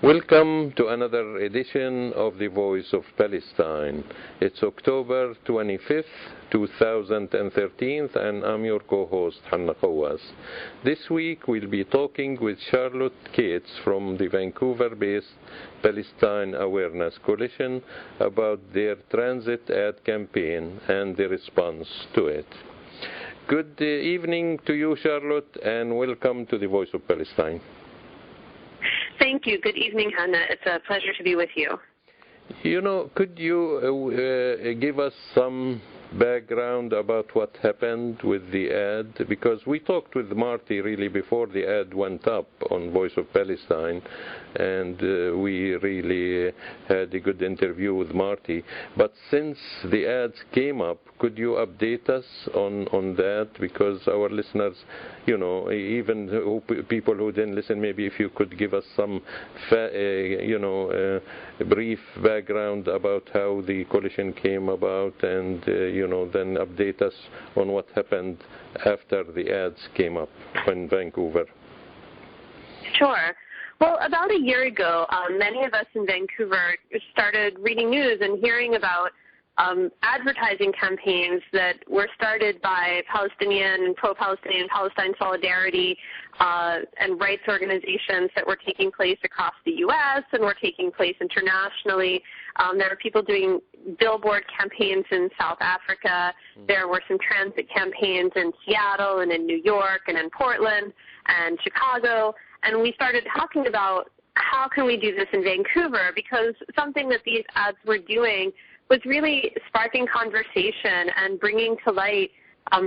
Welcome to another edition of the Voice of Palestine. It's October 25th, 2013, and I'm your co-host, Hanna Kawas. This week we'll be talking with Charlotte Cates from the Vancouver-based Palestine Awareness Coalition about their transit ad campaign and the response to it. Good evening to you, Charlotte, and welcome to the Voice of Palestine. Thank you. Good evening, Hanna. It's a pleasure to be with you. Could you give us some background about what happened with the ad? Because we talked with Marty really before the ad went up on Voice of Palestine, and we really had a good interview with Marty. But since the ads came up, could you update us on that? Because our listeners, even people who didn't listen, maybe if you could give us some, brief background about how the coalition came about, and then update us on what happened after the ads came up in Vancouver. Sure. Well, about a year ago, many of us in Vancouver started reading news and hearing about advertising campaigns that were started by Palestinian and pro-Palestinian Palestine solidarity and rights organizations that were taking place across the U.S. and were taking place internationally. There were people doing billboard campaigns in South Africa. There were some transit campaigns in Seattle and in New York and in Portland and Chicago. And we started talking about how can we do this in Vancouver, because something that these ads were doing was really sparking conversation and bringing to light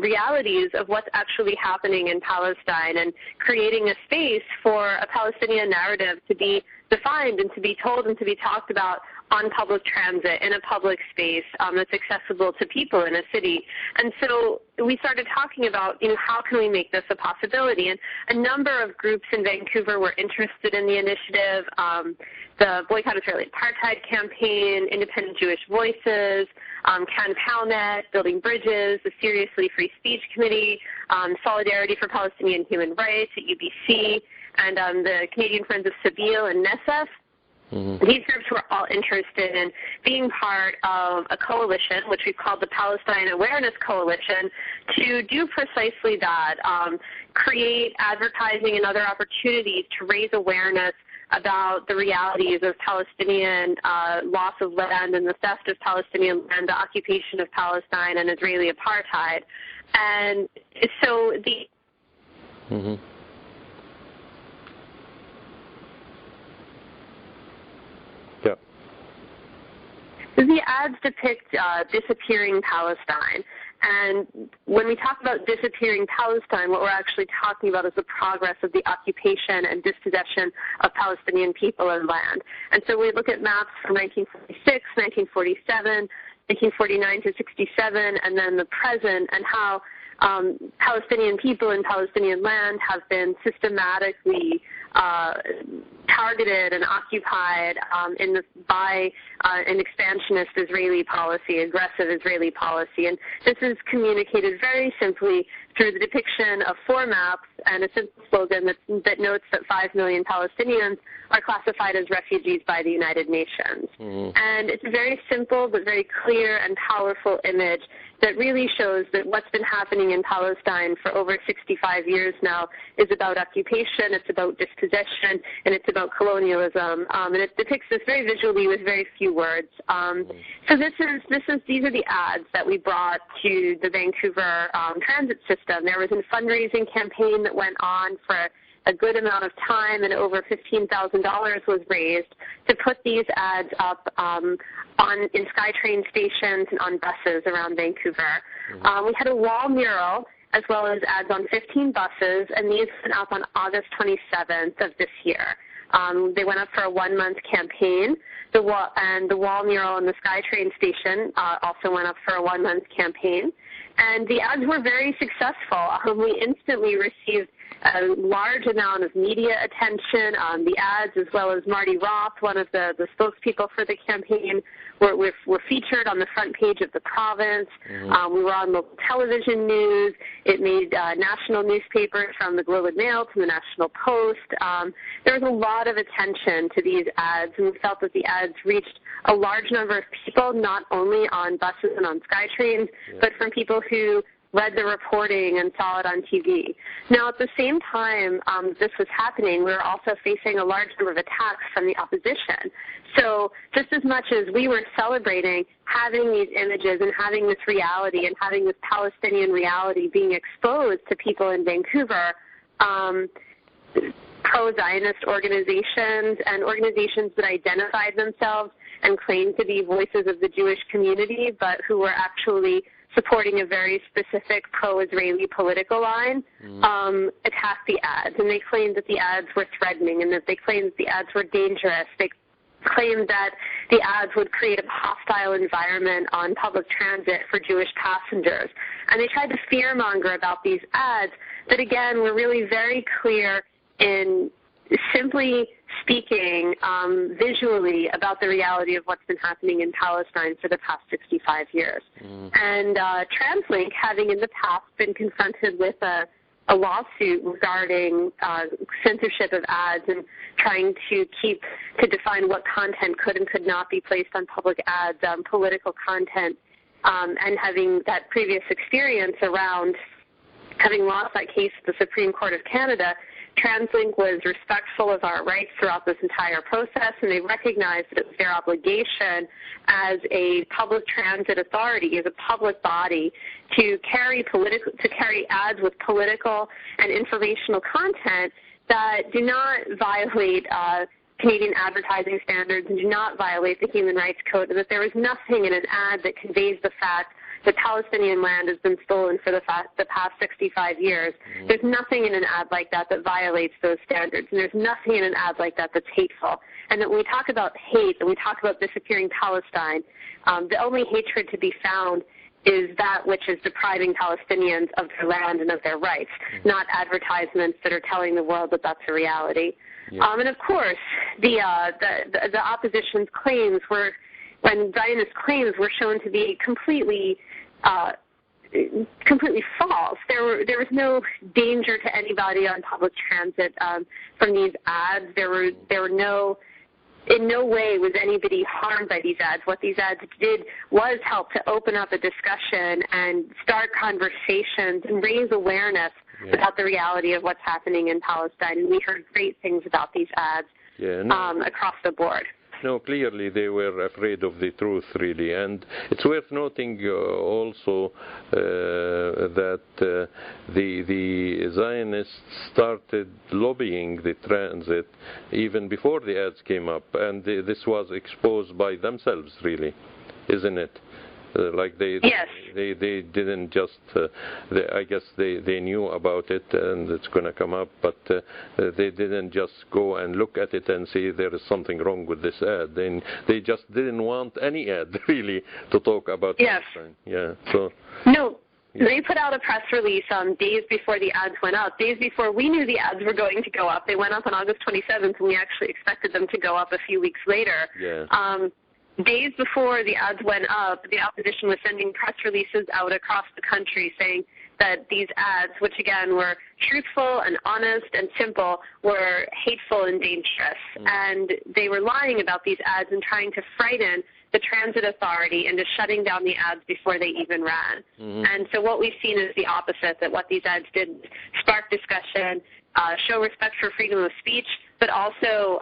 realities of what's actually happening in Palestine and creating a space for a Palestinian narrative to be defined and to be told and to be talked about on public transit in a public space that's accessible to people in a city. And so we started talking about, how can we make this a possibility? And a number of groups in Vancouver were interested in the initiative. The Boycott Israeli Apartheid campaign, Independent Jewish Voices, Can Palnet, Building Bridges, the Seriously Free Speech Committee, Solidarity for Palestinian Human Rights at UBC, and the Canadian Friends of Sabeel and NSF. Mm-hmm. These groups were all interested in being part of a coalition, which we've called the Palestine Awareness Coalition, to do precisely that, create advertising and other opportunities to raise awareness about the realities of Palestinian loss of land and the theft of Palestinian land, the occupation of Palestine, and Israeli apartheid. And so the... Mm-hmm. The ads depict disappearing Palestine. And when we talk about disappearing Palestine, what we're actually talking about is the progress of the occupation and dispossession of Palestinian people and land. And so we look at maps from 1946, 1947, 1949 to 67, and then the present, and how Palestinian people and Palestinian land have been systematically targeted and occupied by an expansionist Israeli policy, aggressive Israeli policy. And this is communicated very simply through the depiction of 4 maps and a simple slogan that notes that 5 million Palestinians are classified as refugees by the United Nations. Mm-hmm. And it's a very simple but very clear and powerful image that really shows that what's been happening in Palestine for over 65 years now is about occupation, it's about dispossession, and it's about colonialism. And it depicts this very visually with very few words. So these are the ads that we brought to the Vancouver transit system. There was a fundraising campaign that went on for a good amount of time, and over $15,000 was raised to put these ads up in SkyTrain stations and on buses around Vancouver. Mm-hmm. We had a wall mural as well as ads on 15 buses, and these went up on August 27th of this year. They went up for a 1-month campaign. The wall mural in the SkyTrain station also went up for a 1-month campaign. And the ads were very successful. We instantly received a large amount of media attention. The ads, as well as Marty Roth, one of the spokespeople for the campaign, were featured on the front page of the province. We were on local television news. It made national newspapers, from the Globe and Mail to the National Post. There was a lot of attention to these ads, and we felt that the ads reached a large number of people, not only on buses and on SkyTrains, but from people who read the reporting and saw it on TV. Now, at the same time this was happening, we were also facing a large number of attacks from the opposition. So just as much as we were celebrating having these images and having this reality and having this Palestinian reality being exposed to people in Vancouver, pro-Zionist organizations and organizations that identified themselves and claimed to be voices of the Jewish community, but who were actually supporting a very specific pro-Israeli political line, attacked the ads. And they claimed that the ads were threatening and that they claimed that the ads were dangerous. They claimed that the ads would create a hostile environment on public transit for Jewish passengers. And they tried to fearmonger about these ads that, again, were really very clear in simply speaking visually about the reality of what's been happening in Palestine for the past 65 years. And TransLink, having in the past been confronted with a lawsuit regarding censorship of ads and trying to define what content could and could not be placed on public ads, political content, and having that previous experience around having lost that case at the Supreme Court of Canada, TransLink was respectful of our rights throughout this entire process, and they recognized that it was their obligation as a public transit authority, as a public body, to carry ads with political and informational content that do not violate Canadian advertising standards and do not violate the Human Rights Code, and that there was nothing in an ad that conveys the fact that Palestinian land has been stolen for the past 65 years. There's nothing in an ad like that that violates those standards, and there's nothing in an ad like that that's hateful. And that when we talk about hate and we talk about disappearing Palestine, the only hatred to be found is that which is depriving Palestinians of their land and of their rights, not advertisements that are telling the world that that's a reality. And of course, the opposition's claims were, when Zionist claims were shown to be completely false. There was no danger to anybody on public transit from these ads. In no way was anybody harmed by these ads. What these ads did was help to open up a discussion and start conversations and raise awareness about the reality of what's happening in Palestine. And we heard great things about these ads across the board. No, clearly they were afraid of the truth, really. And it's worth noting also that the Zionists started lobbying the transit even before the ads came up. And this was exposed by themselves, really, isn't it? Like they didn't just, I guess they knew about it and it's going to come up, but they didn't just go and look at it and say there is something wrong with this ad. They just didn't want any ad, really, to talk about Palestine. They put out a press release days before the ads went up, days before we knew the ads were going to go up. They went up on August 27th, and we actually expected them to go up a few weeks later. Days before the ads went up, the opposition was sending press releases out across the country saying that these ads, which again were truthful and honest and simple, were hateful and dangerous. And they were lying about these ads and trying to frighten the transit authority into shutting down the ads before they even ran. And so what we've seen is the opposite, that what these ads did spark discussion, show respect for freedom of speech, but also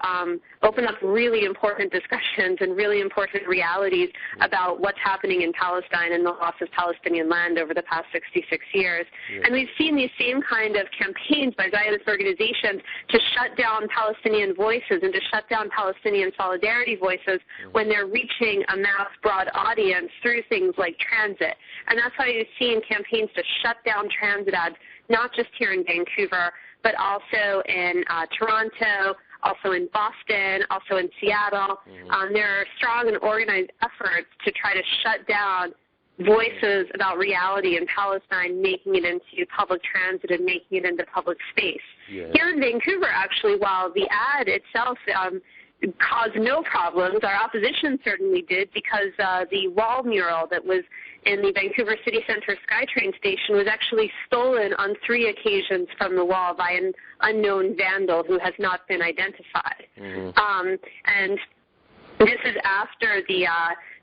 open up really important discussions and really important realities about what's happening in Palestine and the loss of Palestinian land over the past 66 years. And we've seen these same kind of campaigns by Zionist organizations to shut down Palestinian voices and to shut down Palestinian solidarity voices when they're reaching a mass, broad audience through things like transit. And that's why you've seen campaigns to shut down transit ads, not just here in Vancouver, but also in Toronto, also in Boston, also in Seattle. There are strong and organized efforts to try to shut down voices about reality in Palestine, making it into public transit and making it into public space. Yeah. Here in Vancouver, actually, while the ad itself caused no problems, our opposition certainly did, because the wall mural that was in the Vancouver City Centre SkyTrain station was actually stolen on 3 occasions from the wall by an unknown vandal who has not been identified. Mm-hmm. And this is after the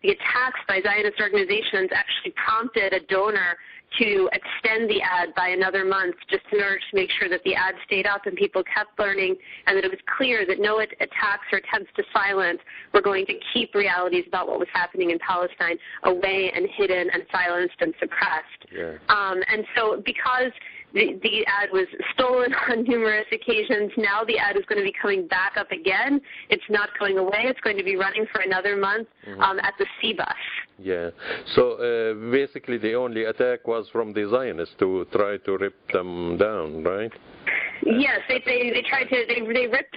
attacks by Zionist organizations actually prompted a donor to extend the ad by another month, just in order to make sure that the ad stayed up and people kept learning, and that it was clear that no attacks or attempts to silence were going to keep realities about what was happening in Palestine away and hidden and silenced and suppressed. Yeah. And so because the ad was stolen on numerous occasions, now the ad is going to be coming back up again. It's not going away. It's going to be running for another month at the C-Bus. Yeah. So basically the only attack was from the Zionists to try to rip them down, right? Yes, they tried to, they ripped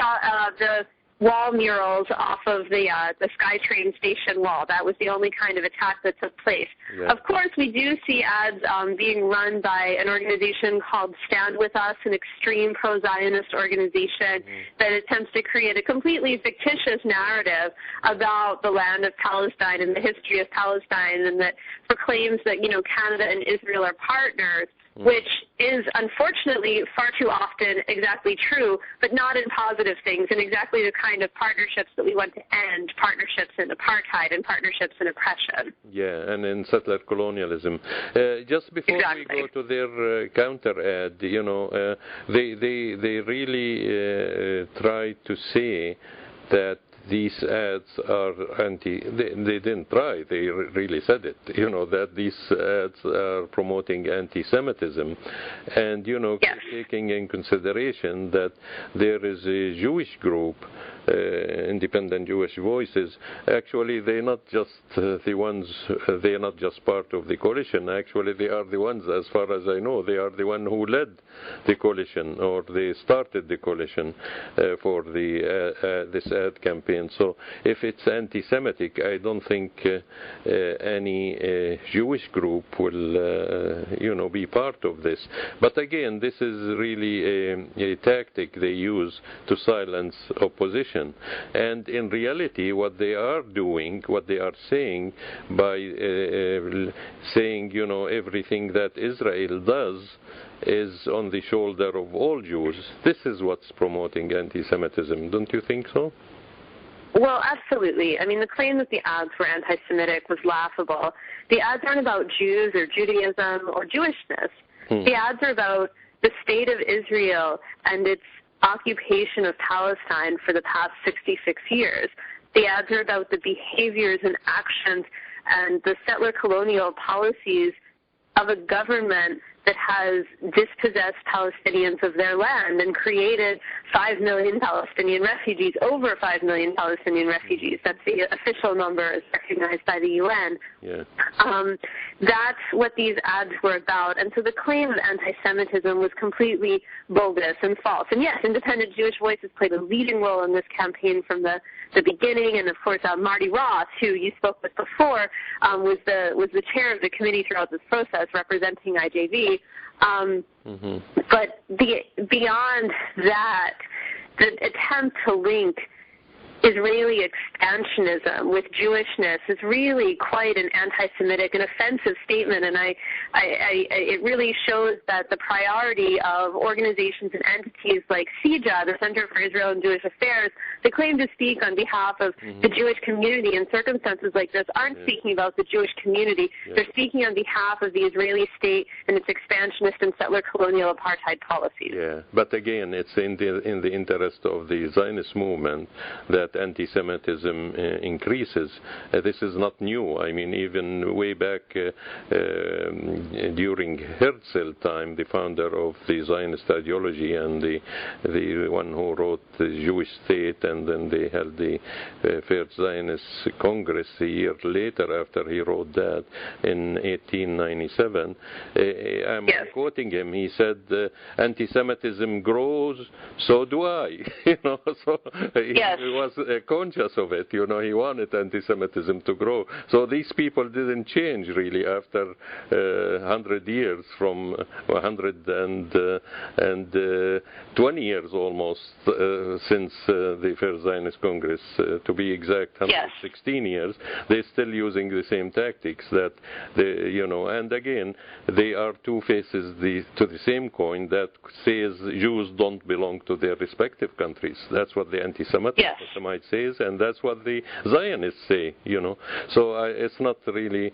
the wall murals off of the SkyTrain station wall. That was the only kind of attack that took place. Yeah. Of course, we do see ads being run by an organization called Stand With Us, an extreme pro-Zionist organization that attempts to create a completely fictitious narrative about the land of Palestine and the history of Palestine, and that proclaims that, Canada and Israel are partners, which is unfortunately far too often exactly true, but not in positive things, and exactly the kind of partnerships that we want to end, partnerships in apartheid and partnerships in oppression. Yeah, and in settler colonialism. Just before we go to their counter ad, they really try to say that these ads are they didn't try, they really said it, that these ads are promoting anti-Semitism. And, yes. taking in consideration that there is a Jewish group, Independent Jewish Voices, actually they're not just the ones, they're not just part of the coalition. Actually, they are the ones, as far as I know, they are the one who led the coalition, or they started the coalition for this ad campaign. So if it's anti-Semitic, I don't think any Jewish group will, be part of this. But again, this is really a tactic they use to silence opposition. And in reality, what they are doing, what they are saying by saying, everything that Israel does is on the shoulder of all Jews. This is what's promoting anti-Semitism. Don't you think so? Well, absolutely. I mean, the claim that the ads were anti-Semitic was laughable. The ads aren't about Jews or Judaism or Jewishness. The ads are about the state of Israel and its occupation of Palestine for the past 66 years. The ads are about the behaviors and actions and the settler colonial policies of a government that has dispossessed Palestinians of their land and created 5 million Palestinian refugees, over 5 million Palestinian refugees. That's the official number as recognized by the UN. Yeah. That's what these ads were about. And so the claim of anti-Semitism was completely bogus and false. And yes, Independent Jewish Voices played a leading role in this campaign from the beginning. And of course, Marty Ross, who you spoke with before, was the chair of the committee throughout this process, representing IJV. But beyond that, the attempt to link Israeli expansionism with Jewishness is really quite an anti-Semitic and offensive statement, and it really shows that the priority of organizations and entities like CIJA, the Center for Israel and Jewish Affairs, that claim to speak on behalf of the Jewish community in circumstances like this, aren't speaking about the Jewish community. They're speaking on behalf of the Israeli state and its expansionist and settler colonial apartheid policies. Yeah, but again, it's in the interest of the Zionist movement that anti-Semitism increases. This is not new. I mean, even way back during Herzl time, the founder of the Zionist ideology and the one who wrote the Jewish State, and then they held the First Zionist Congress a year later after he wrote that in 1897. I'm quoting him. He said, "Anti-Semitism grows, so do I." So he was conscious of it. it. You know, he wanted anti-Semitism to grow. So these people didn't change really after 100 years, from 120 years almost since the First Zionist Congress, to be exact, 116 years. They're still using the same tactics that and again, they are two faces to the same coin that says Jews don't belong to their respective countries. That's what the anti-Semite says, and that's what the Zionists say, So it's not really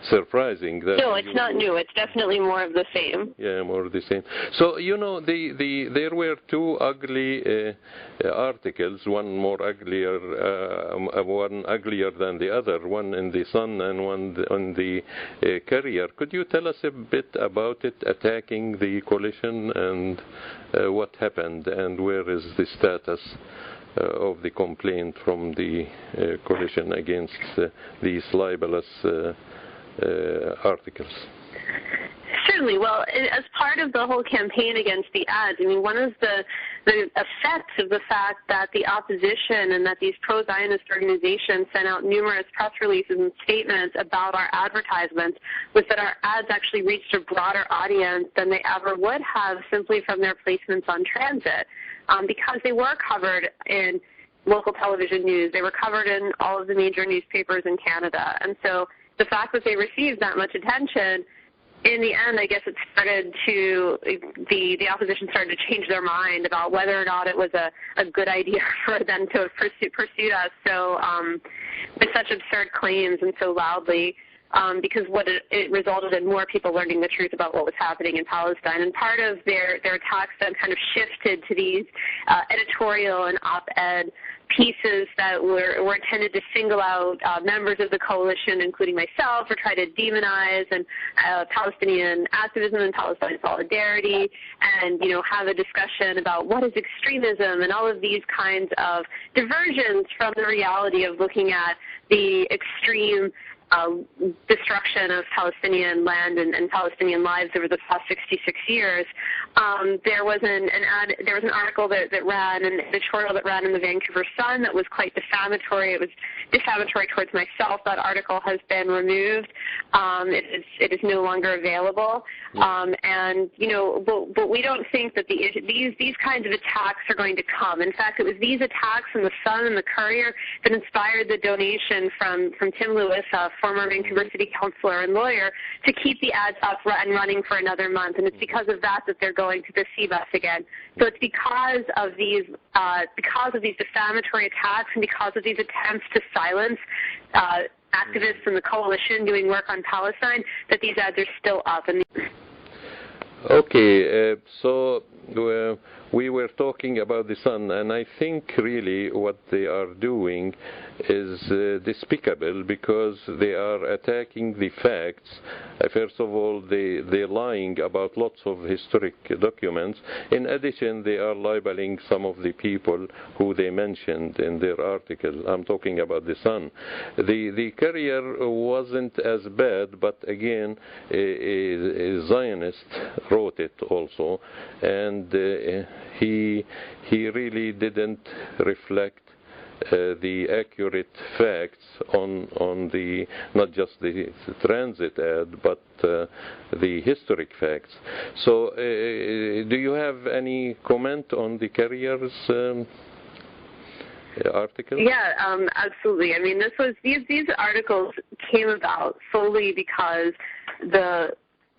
surprising. That no, it's not new. It's definitely more of the same. Yeah, more of the same. So, there were two ugly articles, one uglier than the other, one in the Sun and one on the Courier. Could you tell us a bit about it, attacking the coalition, and what happened, and where is the status of the complaint from the coalition against these libelous articles? Certainly. Well, as part of the whole campaign against the ads, I mean, one of the effects of the fact that the opposition and that these pro-Zionist organizations sent out numerous press releases and statements about our advertisements was that our ads actually reached a broader audience than they ever would have simply from their placements on transit, because they were covered in local television news. They were covered in all of the major newspapers in Canada. And so the fact that they received that much attention, in the end, I guess it started to, the opposition started to change their mind about whether or not it was a good idea for them to pursue us so with such absurd claims and so loudly, because what it resulted in more people learning the truth about what was happening in Palestine. And part of their attacks then kind of shifted to these editorial and op-ed pieces that were intended to single out members of the coalition, including myself, or try to demonize and Palestinian activism and Palestine solidarity, and have a discussion about what is extremism and all of these kinds of diversions from the reality of looking at the extreme destruction of Palestinian land and Palestinian lives over the past 66 years. There was an article that ran, an editorial that ran in the Vancouver Sun that was quite defamatory. It was defamatory towards myself. That article has been removed. It is no longer available. But we don't think that these kinds of attacks are going to come. In fact, it was these attacks in the Sun and the Courier that inspired the donation from Tim Lewis, former Vancouver City Councillor and lawyer, to keep the ads up and running for another month. And it's because of that they're going to deceive us again. So it's because of these defamatory attacks and because of these attempts to silence activists in the coalition doing work on Palestine that these ads are still up. Okay, so we were talking about the Sun, and I think really what they are doing is despicable, because they are attacking the facts. First of all, they're lying about lots of historic documents. In addition, they are libeling some of the people who they mentioned in their article. I'm talking about the Sun. The Courier wasn't as bad, but again, a Zionist wrote it also, and he really didn't reflect the accurate facts on the, not just the transit ad, but the historic facts. So do you have any comment on the Courier's article? Yeah, absolutely. I mean, these articles came about solely because the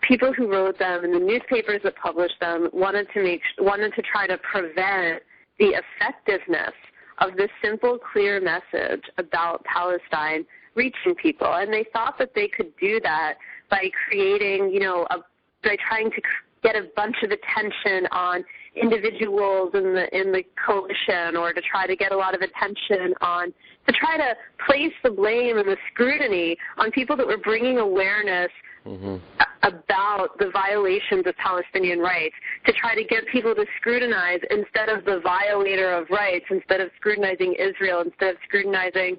people who wrote them and the newspapers that published them wanted to try to prevent the effectiveness of this simple, clear message about Palestine reaching people. And they thought that they could do that by creating, by trying to get a bunch of attention on individuals in the coalition, or to try to get a lot of attention on, to try to place the blame and the scrutiny on people that were bringing awareness about the violations of Palestinian rights, to try to get people to scrutinize instead of the violator of rights, instead of scrutinizing Israel, instead of scrutinizing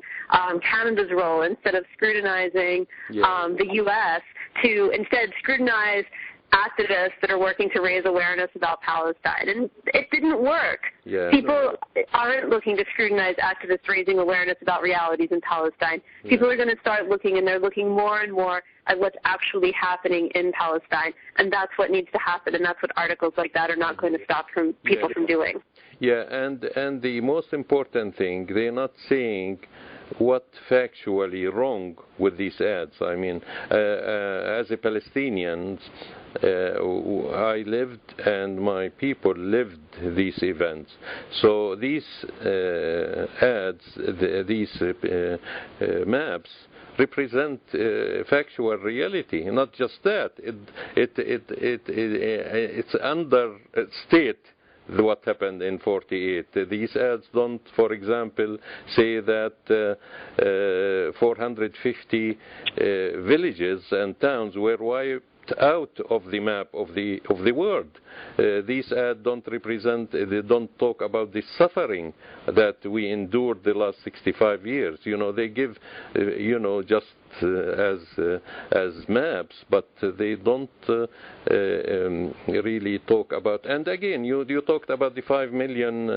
Canada's role, instead of scrutinizing the U.S., to instead scrutinize activists that are working to raise awareness about Palestine. And it didn't work. Yeah, people, aren't looking to scrutinize activists raising awareness about realities in Palestine. People are going to start looking, and they're looking more and more at what's actually happening in Palestine, and that's what needs to happen, and that's what articles like that are not going to stop people from doing. Yeah, and the most important thing, they're not saying what factually wrong with these ads. I mean, as a Palestinian, I lived and my people lived these events. So these ads, these maps, represent factual reality. Not just that, it's understate what happened in 48. These ads don't, for example, say that 450 villages and towns were wiped out of the map of the world. These ads don't represent, they don't talk about the suffering that we endured the last 65 years. You know, they give, just as maps, but they don't really talk about. And again, you talked about the 5 million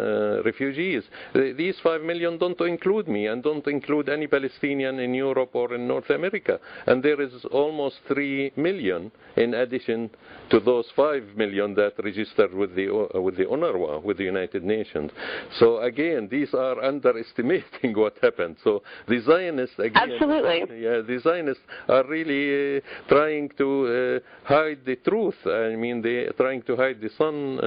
refugees. These 5 million don't include me and don't include any Palestinian in Europe or in North America. And there is almost 3 million in addition to those 5 million that registered with the UNRWA, with the United Nations. So again, these are underestimating what happened. So the Zionists, again, absolutely, yeah, the Zionists are really trying to hide the truth. I mean, they're trying to hide the sun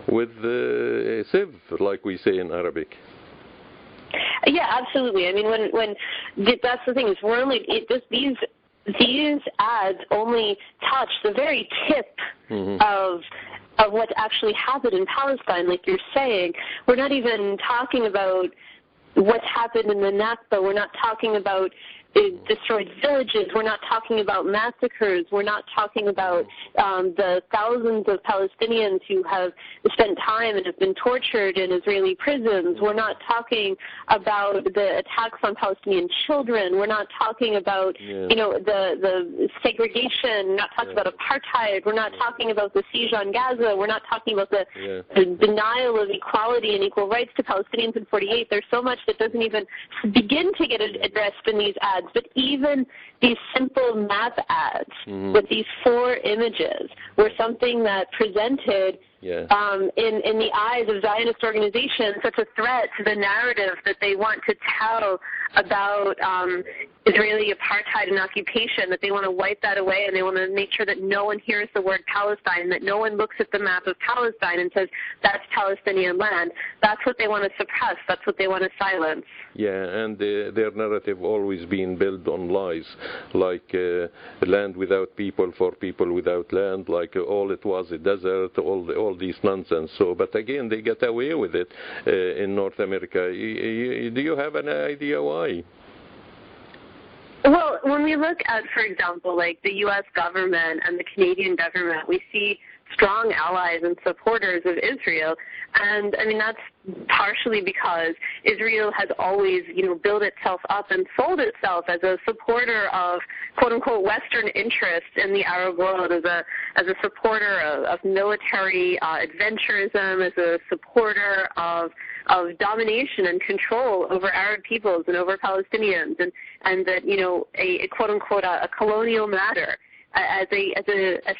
with a sieve, like we say in Arabic. Yeah, absolutely. I mean, when that's the thing is we're only these ads only touch the very tip of what's actually happened in Palestine, like you're saying. We're not even talking about what's happened in the Nakba. We're not talking about destroyed villages. We're not talking about massacres. We're not talking about the thousands of Palestinians who have spent time and have been tortured in Israeli prisons. We're not talking about the attacks on Palestinian children. We're not talking about the segregation. We're not talking about apartheid. We're not talking about the siege on Gaza. We're not talking about the denial of equality and equal rights to Palestinians in 48. There's so much that doesn't even begin to get addressed in these ads. But even these simple map ads with these 4 images were something that presented in the eyes of Zionist organizations such a threat to the narrative that they want to tell about Israeli apartheid and occupation, that they want to wipe that away, and they want to make sure that no one hears the word Palestine, that no one looks at the map of Palestine and says, that's Palestinian land. That's what they want to suppress. That's what they want to silence. Yeah, and their narrative always been built on lies, like land without people for people without land, like all it was a desert, all these nonsense. So, but again, they get away with it in North America. Do you have an idea why? Well, when we look at, for example, like the U.S. government and the Canadian government, we see strong allies and supporters of Israel. And, I mean, that's partially because Israel has always, built itself up and sold itself as a supporter of, quote-unquote, Western interests in the Arab world, as a supporter of military adventurism, as a supporter of domination and control over Arab peoples and over Palestinians, and that, a quote-unquote, a colonial matter. As a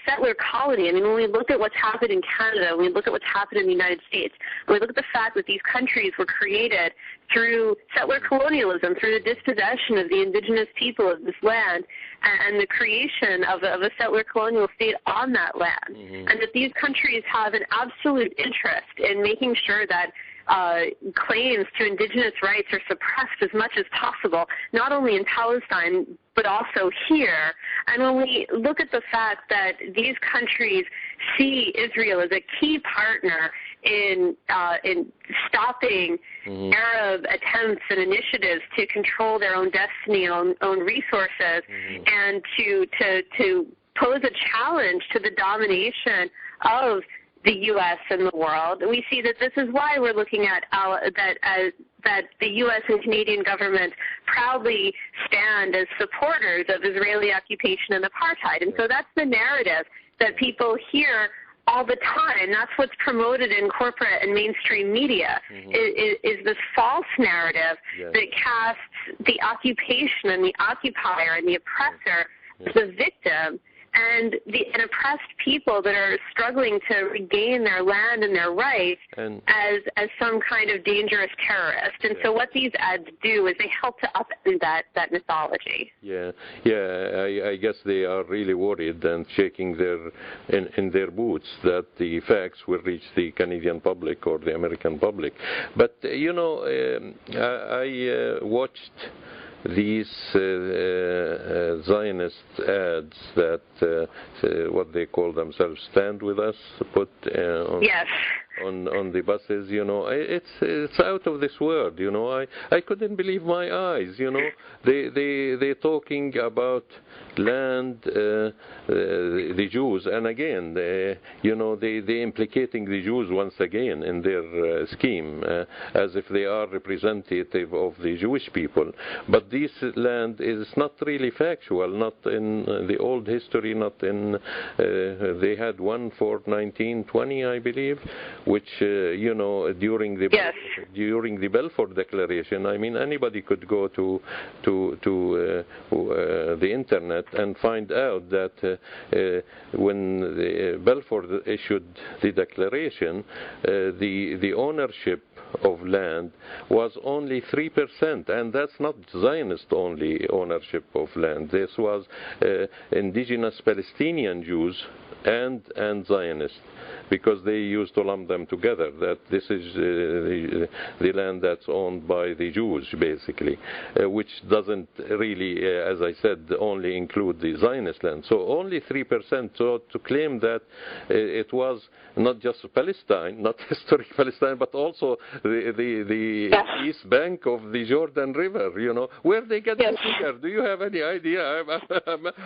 settler colony. I mean, when we look at what's happened in Canada, when we look at what's happened in the United States, when we look at the fact that these countries were created through settler colonialism, through the dispossession of the indigenous people of this land, and the creation of a settler colonial state on that land, and that these countries have an absolute interest in making sure that claims to indigenous rights are suppressed as much as possible, not only in Palestine, but also here. And when we look at the fact that these countries see Israel as a key partner in stopping Arab attempts and initiatives to control their own destiny and own resources, and to pose a challenge to the domination of the U.S. and the world, we see that this is why we're looking at that the U.S. and Canadian government proudly stand as supporters of Israeli occupation and apartheid. And so that's the narrative that people here all the time. That's what's promoted in corporate and mainstream media, is this false narrative that casts the occupation and the occupier and the oppressor as the victim, and oppressed people that are struggling to regain their land and their rights as some kind of dangerous terrorist. And so what these ads do is they help to upend that mythology. I guess they are really worried and shaking in their boots that the facts will reach the Canadian public or the American public. But, I watched these Zionist ads that what they call themselves, Stand With Us, put on the buses. It's out of this world. I couldn't believe my eyes. They're talking about land, the Jews, and again, they implicating the Jews once again in their scheme, as if they are representative of the Jewish people. But this land is not really factual, not in the old history, not in, they had one for 1920, I believe, which, during the Balfour Declaration, I mean, anybody could go to the internet and find out that when the Balfour issued the declaration, the ownership of land was only 3%, and that's not Zionist only ownership of land. This was indigenous Palestinian Jews and Zionists, because they used to lump them together, that this is the land that's owned by the Jews, basically, which doesn't really, as I said, only include the Zionist land. So only 3%. So to claim that it was not just Palestine, not historic Palestine, but also the east bank of the Jordan River, where they get this figure. Do you have any idea?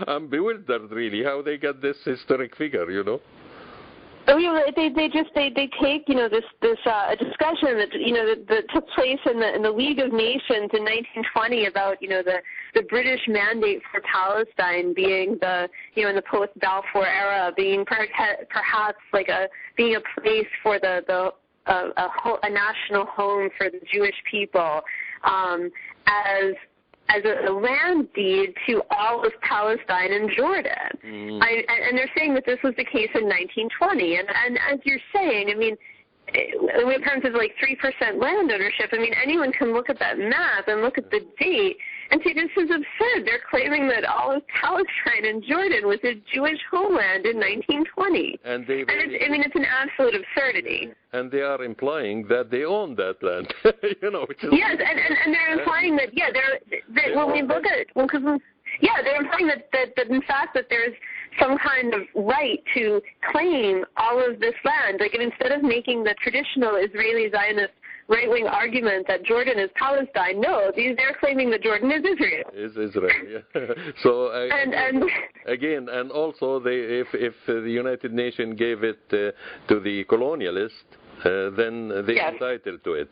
I'm bewildered, really, how they get this historic figure, Oh, they take this discussion that took place in the League of Nations in 1920 about the British mandate for Palestine being in the post Balfour era being perhaps being a place for a national home for the Jewish people, as a land deed to all of Palestine and Jordan. And they're saying that this was the case in 1920. And as you're saying, I mean, in terms of 3% land ownership, I mean, anyone can look at that map and look at the date and say this is absurd. They're claiming that all of Palestine and Jordan was a Jewish homeland in 1920. It's an absolute absurdity. And they are implying that they own that land, which is... Yes, and they're implying that, when we look at it, they're implying that in fact that there's some kind of right to claim all of this land. And instead of making the traditional Israeli Zionist right-wing argument that Jordan is Palestine, no, they're claiming that Jordan is Israel. Is Israel, yeah. So again, and also if the United Nations gave it to the colonialists, then they're entitled to it.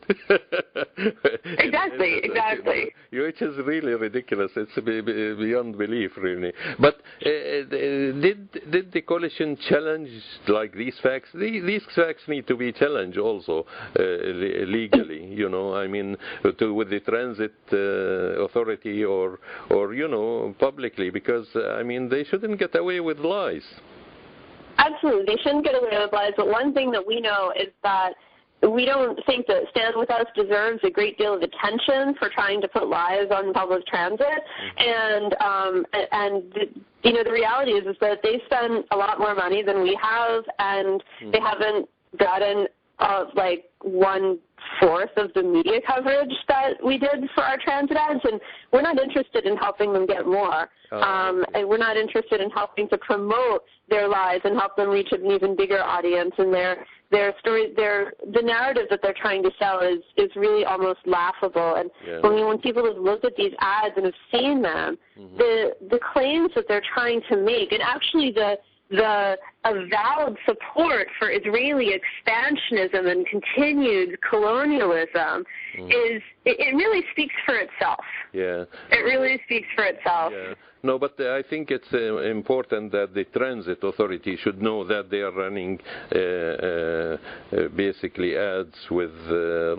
Exactly. Which is really ridiculous. It's beyond belief, really. But did the coalition challenge these facts? These facts need to be challenged also legally. I mean, with the transit authority or publicly, because I mean they shouldn't get away with lies. Absolutely. They shouldn't get away with lies, but one thing that we know is that we don't think that Stand With Us deserves a great deal of attention for trying to put lies on public transit. And the reality is that they spend a lot more money than we have, and they haven't gotten 1/4 of the media coverage that we did for our transit ads, and we're not interested in helping them get more. And we're not interested in helping to promote their lies and help them reach an even bigger audience. And their story, the narrative that they're trying to sell is really almost laughable. And when people have looked at these ads and have seen them, the claims that they're trying to make, and actually the avowed support for Israeli expansionism and continued colonialism it really speaks for itself. Yeah. It really speaks for itself. Yeah. No, but I think it's important that the transit authority should know that they are running basically ads with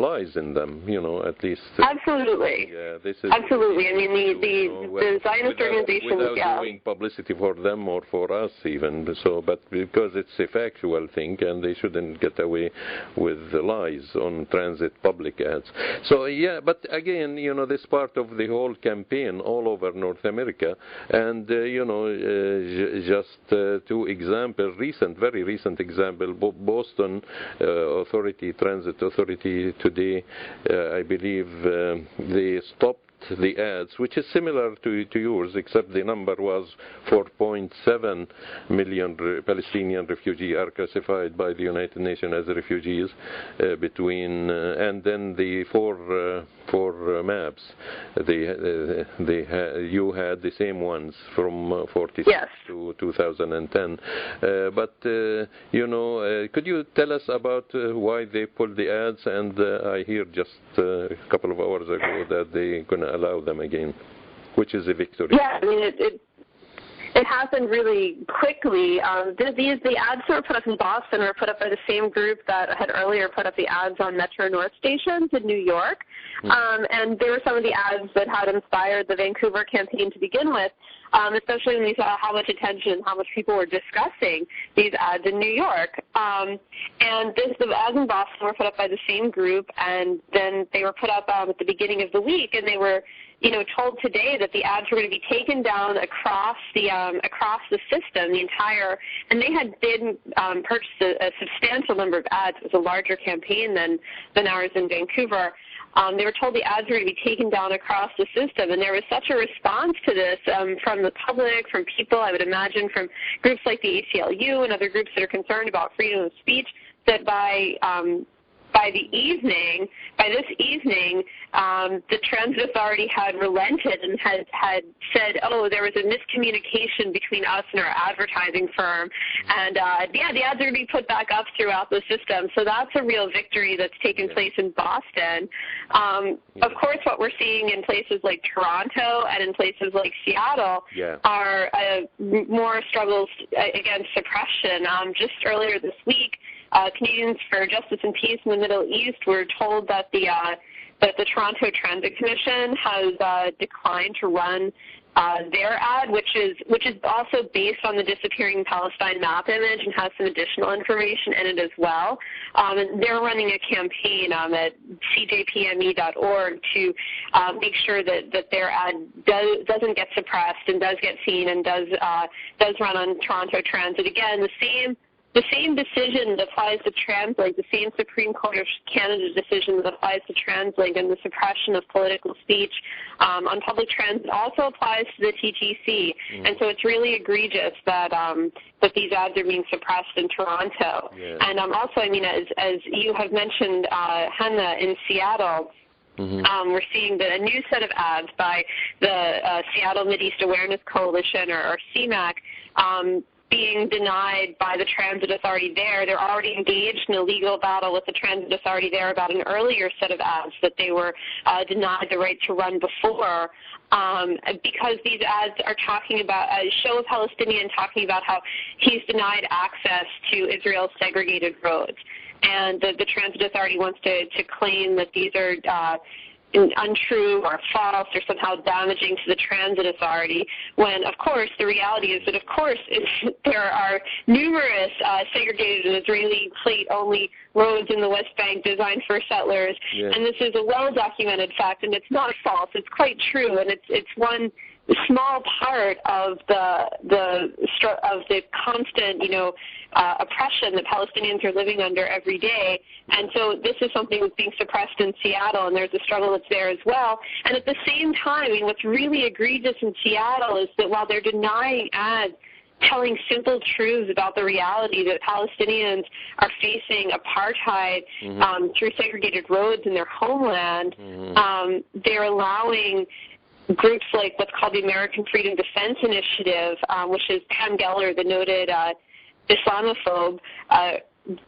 lies in them, at least. Absolutely. Yeah, this is absolutely. I mean, the Zionist organizations, without doing publicity for them or for us even. So, but because it's a factual thing, and they shouldn't get away with lies on transit public ads. So, yeah, but again, this part of the whole campaign all over North America. And, just two examples, very recent example, Boston Transit Authority today, I believe they stopped the ads, which is similar to yours, except the number was 4.7 million Palestinian refugees are classified by the United Nations as refugees and then the four maps. You had the same ones from 46 to 2010. Could you tell us about why they pulled the ads? And I hear just a couple of hours ago that they're going to allow them again, which is a victory. Yeah, I mean, it happened really quickly. The ads that were put up in Boston were put up by the same group that had earlier put up the ads on Metro North stations in New York. And they were some of the ads that had inspired the Vancouver campaign to begin with, especially when we saw how much attention and how much people were discussing these ads in New York. And the ads in Boston were put up by the same group, and then they were put up at the beginning of the week, and they were told today that the ads were going to be taken down across the system, the entire, and they had purchased a substantial number of ads. It was a larger campaign than ours in Vancouver. They were told the ads were going to be taken down across the system, and there was such a response to this from the public, from people, I would imagine, from groups like the ACLU and other groups that are concerned about freedom of speech, that by this evening, the transit authority had relented and had said, there was a miscommunication between us and our advertising firm. And, the ads are going to be put back up throughout the system. So that's a real victory that's taken place in Boston. Of course, what we're seeing in places like Toronto and in places like Seattle are more struggles against suppression. Just earlier this week, Canadians for Justice and Peace in the Middle East were told that the Toronto Transit Commission has declined to run their ad, which is also based on the disappearing Palestine map image and has some additional information in it as well. And they're running a campaign at cjpme.org to make sure that their ad doesn't get suppressed and does get seen and does run on Toronto Transit. Again, the same decision that applies to TransLink, the same Supreme Court of Canada decision that applies to TransLink and the suppression of political speech on public transit also applies to the TTC. And so it's really egregious that these ads are being suppressed in Toronto. And also, I mean, as you have mentioned, Hanna, in Seattle, we're seeing a new set of ads by the Seattle Mideast Awareness Coalition, or CMAC, being denied by the transit authority there. They're already engaged in a legal battle with the transit authority there about an earlier set of ads that they were denied the right to run before, because these ads are talking about a show a Palestinian talking about how he's denied access to Israel's segregated roads. And the transit authority wants to claim that these are untrue or false or somehow damaging to the transit authority, when, of course, the reality is that, of course, there are numerous segregated and Israeli plate-only roads in the West Bank designed for settlers, and this is a well-documented fact, and it's not false. It's quite true, and it's one small part of the constant, oppression that Palestinians are living under every day. And so this is something that's being suppressed in Seattle, and there's a struggle that's there as well. And at the same time, I mean, what's really egregious in Seattle is that while they're denying ads telling simple truths about the reality that Palestinians are facing apartheid through segregated roads in their homeland, they're allowing groups like what's called the American Freedom Defense Initiative, which is Pam Geller, the noted Islamophobe,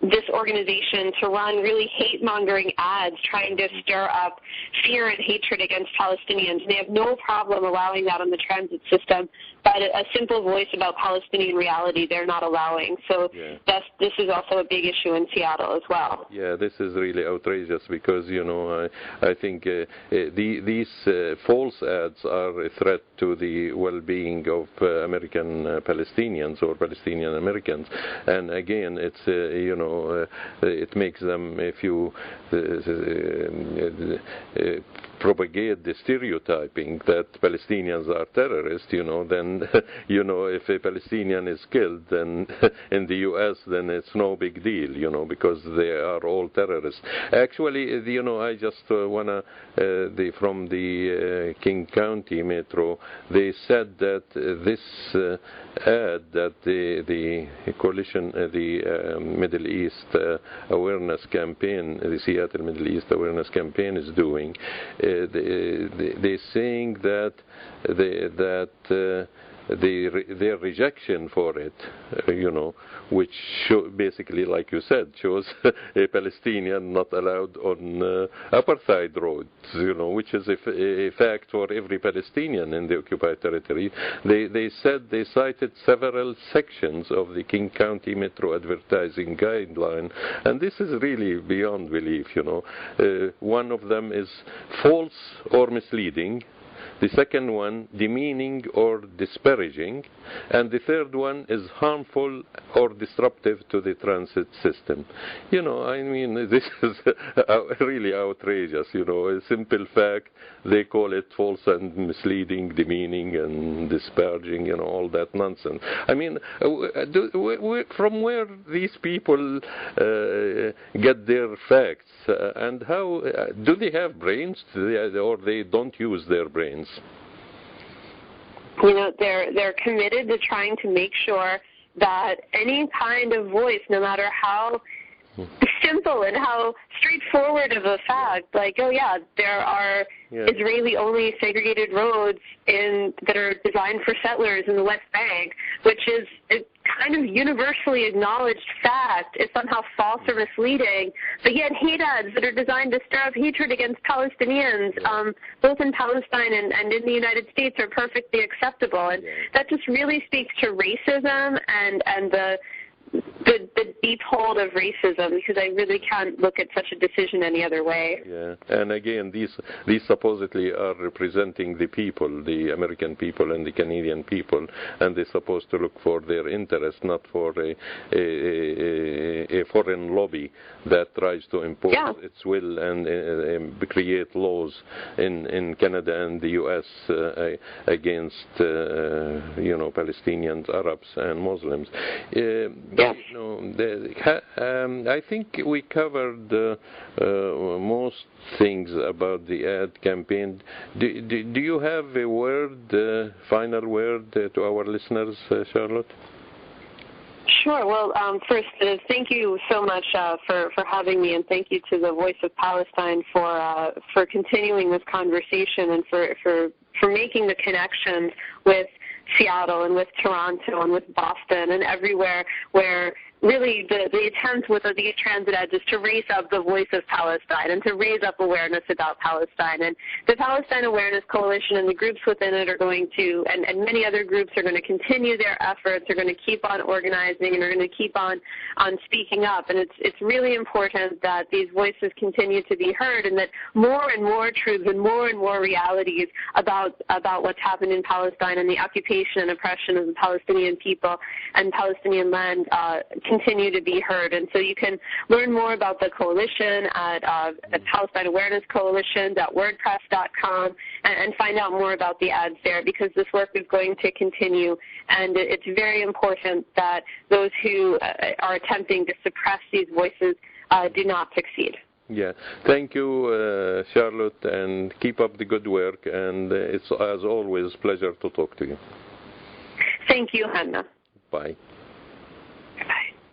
this organization to run really hate-mongering ads trying to stir up fear and hatred against Palestinians. And they have no problem allowing that on the transit system, but a simple voice about Palestinian reality they're not allowing. So this is also a big issue in Seattle as well. Yeah, this is really outrageous because, I think these false ads are a threat to the well-being of American Palestinians or Palestinian Americans. And again, it's it makes them, if you propagate the stereotyping that Palestinians are terrorists, then, if a Palestinian is killed then in the U.S., then it's no big deal, because they are all terrorists. Actually, I just want to, from the King County Metro, they said that this ad that the coalition, the Middle East Awareness Campaign, the Seattle Middle East Awareness Campaign is doing, they're saying that their rejection for it, which basically, like you said, shows a Palestinian not allowed on apartheid roads, which is a fact for every Palestinian in the occupied territory. They said they cited several sections of the King County Metro advertising guideline, and this is really beyond belief. One of them is false or misleading. The second one, demeaning or disparaging. And the third one is harmful or disruptive to the transit system. This is really outrageous. A simple fact, they call it false and misleading, demeaning and disparaging, all that nonsense. From where these people get their facts? And how do they have brains, or they don't use their brains? They're committed to trying to make sure that any kind of voice, no matter how simple and how straightforward of a fact, there are Israeli-only segregated roads that are designed for settlers in the West Bank, which is a kind of universally acknowledged fact, is somehow false or misleading. But yet hate ads that are designed to stir up hatred against Palestinians, both in Palestine and in the United States, are perfectly acceptable. And that just really speaks to racism and the deep hold of racism, because I really can't look at such a decision any other way. Yeah, and again, these supposedly are representing the people, the American people and the Canadian people, and they're supposed to look for their interest, not for a foreign lobby that tries to impose its will and create laws in Canada and the U.S. Against Palestinians, Arabs, and Muslims. I think we covered most things about the ad campaign. Do you have a word, final word to our listeners, Charlotte? Sure. Well, first, thank you so much for having me, and thank you to the Voice of Palestine for continuing this conversation and for making the connections with Seattle and with Toronto and with Boston and everywhere where really the attempt with these transit ads is to raise up the voice of Palestine and to raise up awareness about Palestine. And the Palestine Awareness Coalition and the groups within it are going to, and many other groups are going to continue their efforts, are going to keep on organizing, and are going to keep on speaking up. And it's really important that these voices continue to be heard, and that more and more truths and more realities about what's happened in Palestine and the occupation and oppression of the Palestinian people and Palestinian land continue to be heard. And so you can learn more about the coalition at Palestine Awareness Coalition.wordpress.com and find out more about the ads there, because this work is going to continue, and it's very important that those who are attempting to suppress these voices do not succeed. Yeah, thank you, Charlotte, and keep up the good work, and it's, as always, a pleasure to talk to you. Thank you, Hanna. Bye.